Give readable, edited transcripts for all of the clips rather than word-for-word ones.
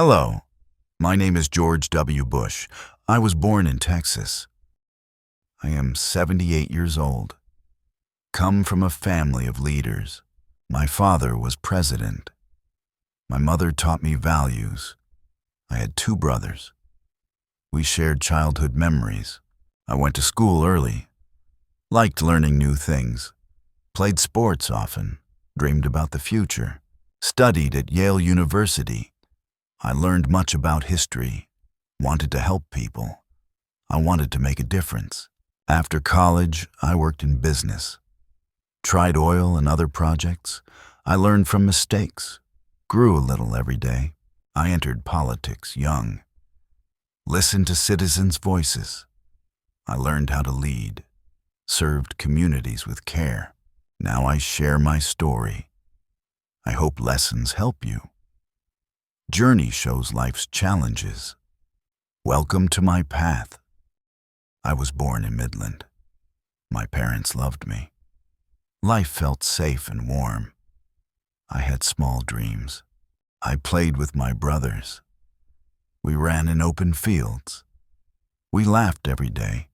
Hello, my name is George W. Bush. I was born in Texas. I am 78 years old. Come from a family of leaders. My father was president. My mother taught me values. I had two brothers. We shared childhood memories. I went to school early, liked learning new things, played sports often, dreamed about the future, studied at Yale University. I learned much about history, wanted to help people. I wanted to make a difference. After college, I worked in business. Tried oil and other projects. I learned from mistakes, grew a little every day. I entered politics young. Listened to citizens' voices. I learned how to lead, served communities with care. Now I share my story. I hope lessons help you. Journey shows life's challenges. Welcome to my path. I was born in Midland. My parents loved me. Life felt safe and warm. I had small dreams. I played with my brothers. We ran in open fields. We laughed every day.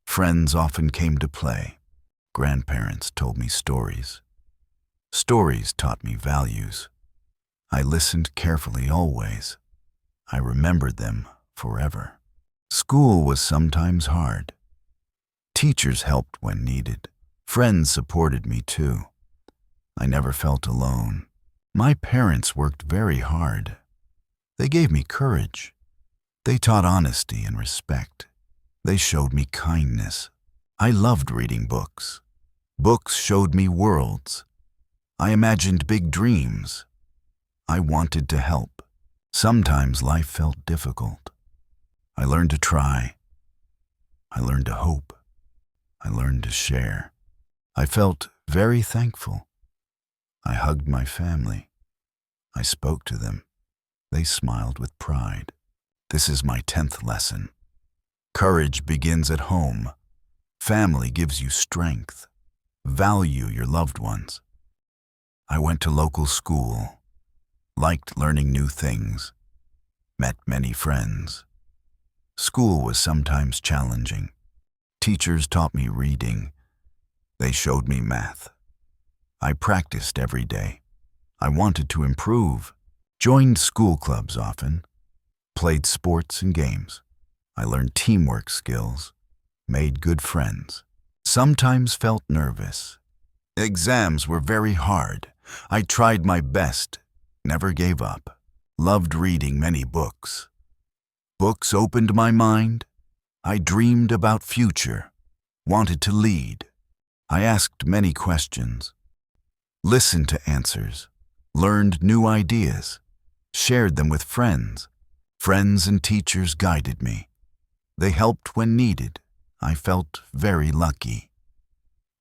Friends often came to play. Grandparents told me stories. Stories taught me values. I listened carefully always. I remembered them forever. School was sometimes hard. Teachers helped when needed. Friends supported me too. I never felt alone. My parents worked very hard. They gave me courage. They taught honesty and respect. They showed me kindness. I loved reading books. Books showed me worlds. I imagined big dreams. I wanted to help. Sometimes life felt difficult. I learned to try. I learned to hope. I learned to share. I felt very thankful. I hugged my family. I spoke to them. They smiled with pride. This is my 10th lesson. Courage begins at home. Family gives you strength. Value your loved ones. I went to local school. Liked learning new things. Met many friends. School was sometimes challenging. Teachers taught me reading. They showed me math. I practiced every day. I wanted to improve. Joined school clubs often. Played sports and games. I learned teamwork skills. Made good friends. Sometimes felt nervous. Exams were very hard. I tried my best. Never gave up. Loved reading many books. Books opened my mind. I dreamed about future. Wanted to lead. I asked many questions. Listened to answers. Learned new ideas. Shared them with friends. Friends and teachers guided me. They helped when needed. I felt very lucky.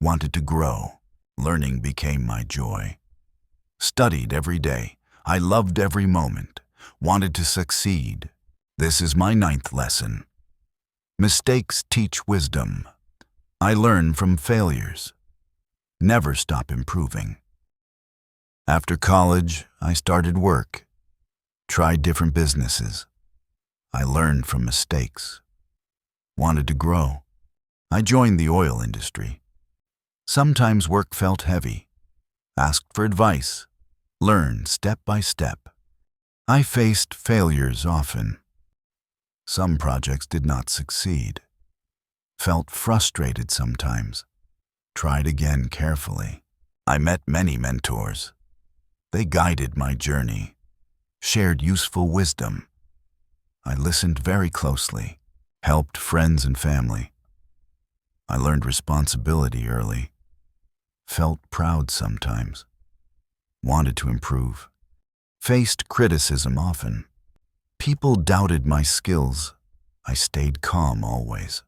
Wanted to grow. Learning became my joy. Studied every day. I loved every moment. Wanted to succeed. This is my 9th lesson. Mistakes teach wisdom. I learn from failures. Never stop improving. After college, I started work. Tried different businesses. I learned from mistakes. Wanted to grow. I joined the oil industry. Sometimes work felt heavy. Asked for advice. Learned step by step. I faced failures often. Some projects did not succeed. Felt frustrated sometimes. Tried again carefully. I met many mentors. They guided my journey. Shared useful wisdom. I listened very closely. Helped friends and family. I learned responsibility early. Felt proud sometimes. Wanted to improve. Faced criticism often. People doubted my skills. I stayed calm always.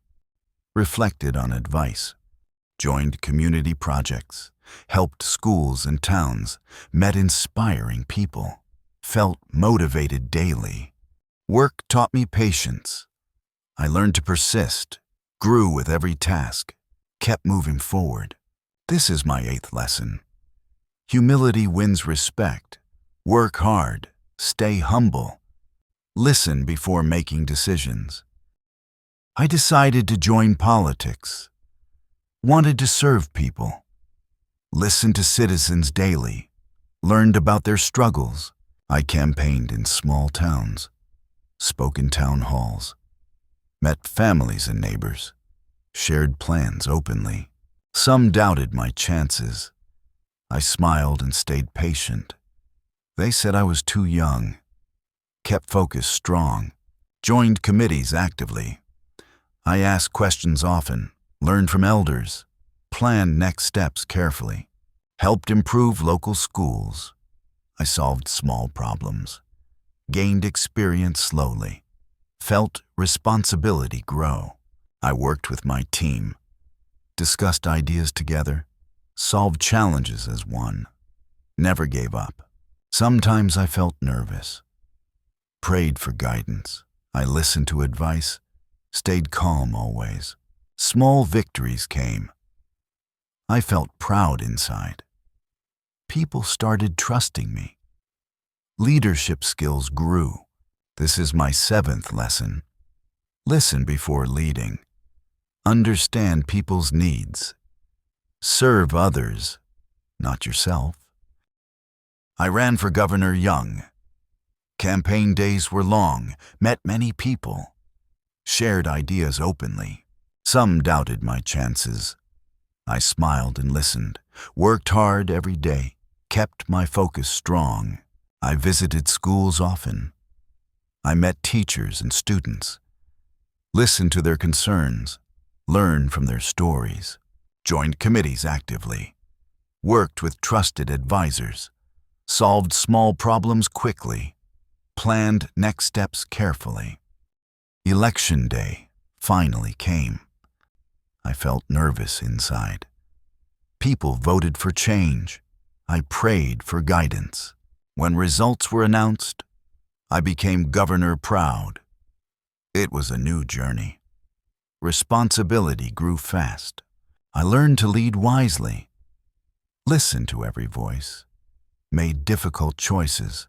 Reflected on advice. Joined community projects. Helped schools and towns. Met inspiring people. Felt motivated daily. Work taught me patience. I learned to persist. Grew with every task. Kept moving forward. This is my 8th lesson. Humility wins respect. Work hard. Stay humble. Listen before making decisions. I decided to join politics. Wanted to serve people. Listened to citizens daily. Learned about their struggles. I campaigned in small towns. Spoke in town halls. Met families and neighbors. Shared plans openly. Some doubted my chances. I smiled and stayed patient. They said I was too young. Kept focus strong. Joined committees actively. I asked questions often, learned from elders, planned next steps carefully, helped improve local schools. I solved small problems, gained experience slowly, felt responsibility grow. I worked with my team, discussed ideas together, solved challenges as one, never gave up. Sometimes I felt nervous, prayed for guidance. I listened to advice, stayed calm always. Small victories came. I felt proud inside. People started trusting me. Leadership skills grew. This is my 7th lesson. Listen before leading. Understand people's needs. Serve others, not yourself. I ran for governor young. Campaign days were long, met many people, shared ideas openly. Some doubted my chances. I smiled and listened, worked hard every day, kept my focus strong. I visited schools often. I met teachers and students, listened to their concerns, learned from their stories, joined committees actively, worked with trusted advisors, solved small problems quickly, planned next steps carefully. Election day finally came. I felt nervous inside. People voted for change. I prayed for guidance. When results were announced, I became governor proud. It was a new journey. Responsibility grew fast. I learned to lead wisely, listened to every voice, made difficult choices,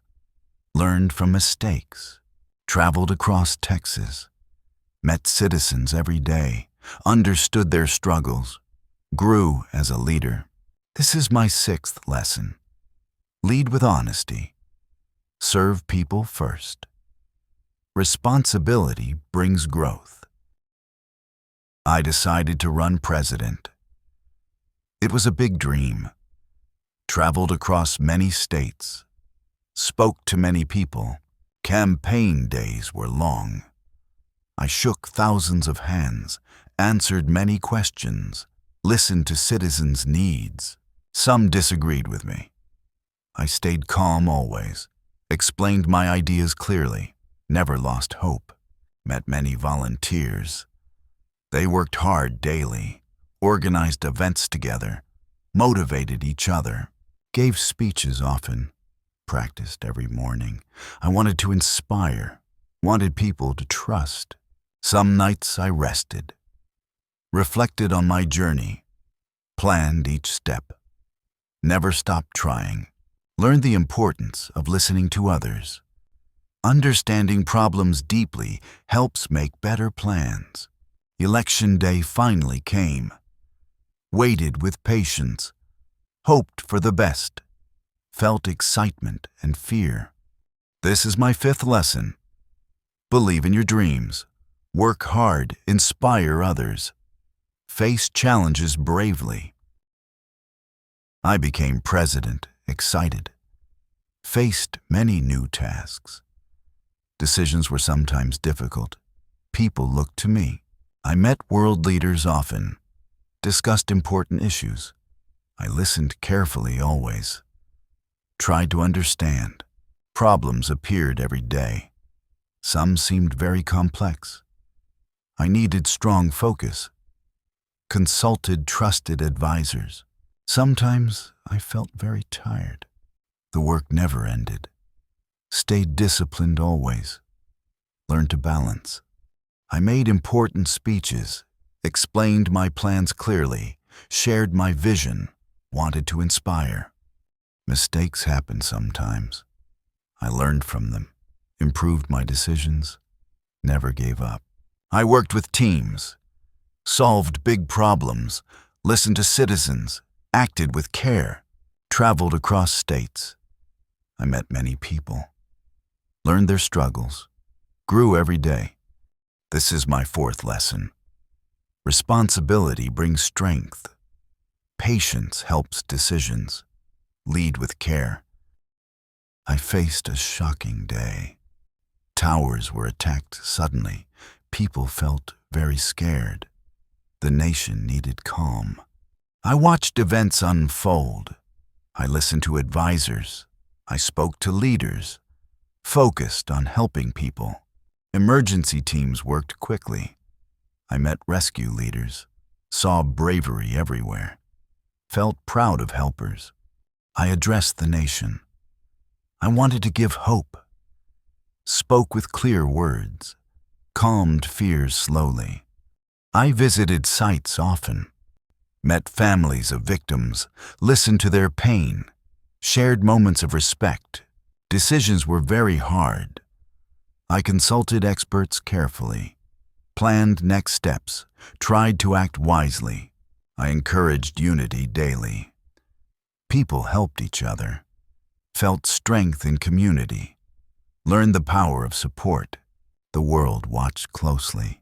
learned from mistakes, traveled across Texas, met citizens every day, understood their struggles, grew as a leader. This is my 6th lesson. Lead with honesty. Serve people first. Responsibility brings growth. I decided to run president. It was a big dream. Traveled across many states. Spoke to many people. Campaign days were long. I shook thousands of hands, answered many questions, listened to citizens' needs. Some disagreed with me. I stayed calm always, explained my ideas clearly, never lost hope, met many volunteers. They worked hard daily, organized events together, motivated each other, gave speeches often, practiced every morning. I wanted to inspire, wanted people to trust. Some nights I rested, reflected on my journey, planned each step, never stopped trying, learned the importance of listening to others. Understanding problems deeply helps make better plans. Election day finally came. Waited with patience, hoped for the best, felt excitement and fear. This is my 5th lesson. Believe in your dreams. Work hard, inspire others. Face challenges bravely. I became president, excited. Faced many new tasks. Decisions were sometimes difficult. People looked to me. I met world leaders often, discussed important issues. I listened carefully always. Tried to understand. Problems appeared every day. Some seemed very complex. I needed strong focus. Consulted trusted advisors. Sometimes I felt very tired. The work never ended. Stayed disciplined always. Learned to balance. I made important speeches, explained my plans clearly, shared my vision, wanted to inspire. Mistakes happen sometimes. I learned from them, improved my decisions, never gave up. I worked with teams, solved big problems, listened to citizens, acted with care, traveled across states. I met many people, learned their struggles, grew every day. This is my fourth lesson. Responsibility brings strength. Patience helps decisions. Lead with care. I faced a shocking day. Towers were attacked suddenly. People felt very scared. The nation needed calm. I watched events unfold. I listened to advisors. I spoke to leaders, focused on helping people. Emergency teams worked quickly. I met rescue leaders, saw bravery everywhere, felt proud of helpers. I addressed the nation. I wanted to give hope, spoke with clear words, calmed fears slowly. I visited sites often, met families of victims, listened to their pain, shared moments of respect. Decisions were very hard. I consulted experts carefully, planned next steps, tried to act wisely. I encouraged unity daily. People helped each other, felt strength in community, learned the power of support. The world watched closely.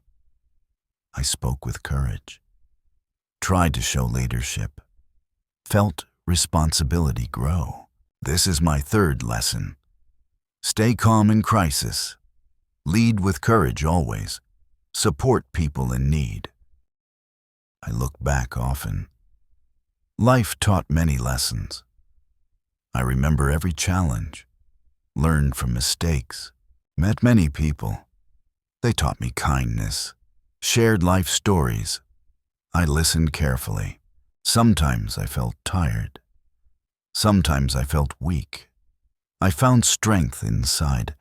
I spoke with courage, tried to show leadership, felt responsibility grow. This is my third lesson. Stay calm in crisis. Lead with courage always. Support people in need. I look back often. Life taught many lessons. I remember every challenge, learned from mistakes, met many people. They taught me kindness, shared life stories. I listened carefully. Sometimes I felt tired. Sometimes I felt weak. I found strength inside,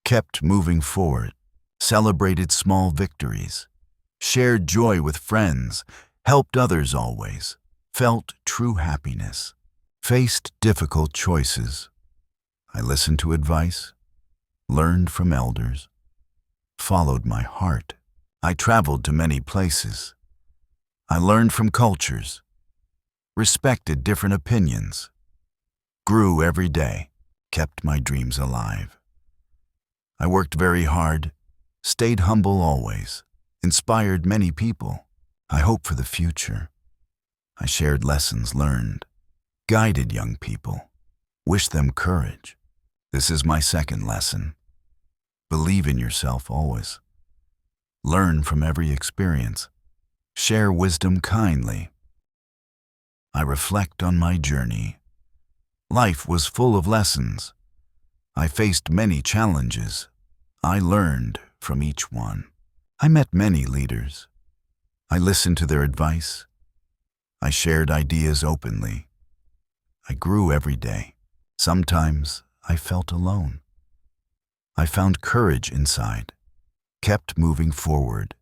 kept moving forward, celebrated small victories, shared joy with friends, helped others always, felt true happiness, faced difficult choices. I listened to advice, learned from elders, followed my heart. I traveled to many places. I learned from cultures, respected different opinions, grew every day, kept my dreams alive. I worked very hard, stayed humble always, inspired many people. I hope for the future. I shared lessons learned, guided young people, wished them courage. This is my second lesson. Believe in yourself always. Learn from every experience. Share wisdom kindly. I reflect on my journey. Life was full of lessons. I faced many challenges. I learned from each one. I met many leaders. I listened to their advice. I shared ideas openly. I grew every day. Sometimes I felt alone. I found courage inside, kept moving forward,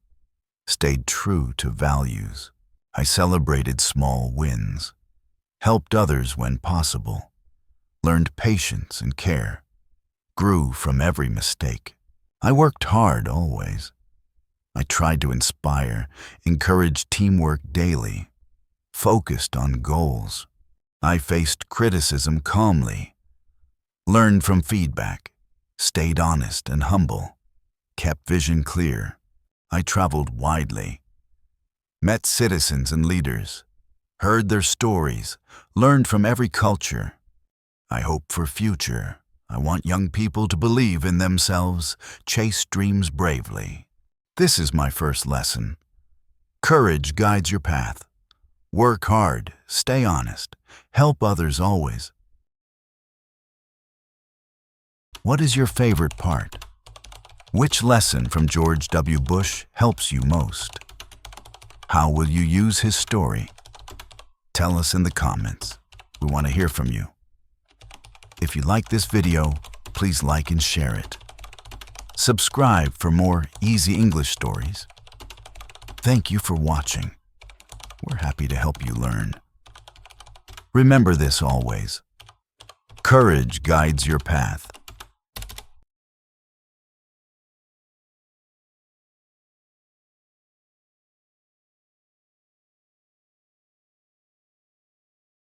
stayed true to values. I celebrated small wins, helped others when possible, learned patience and care, grew from every mistake. I worked hard always. I tried to inspire, encouraged teamwork daily, focused on goals. I faced criticism calmly, learned from feedback, stayed honest and humble, kept vision clear. I traveled widely, met citizens and leaders, heard their stories, learned from every culture. I hope for future. I want young people to believe in themselves, chase dreams bravely. This is my first lesson. Courage guides your path. Work hard, stay honest, help others always. What is your favorite part? Which lesson from George W. Bush helps you most? How will you use his story? Tell us in the comments. We want to hear from you. If you like this video, please like and share it. Subscribe for more easy English stories. Thank you for watching. We're happy to help you learn. Remember this always. Courage guides your path.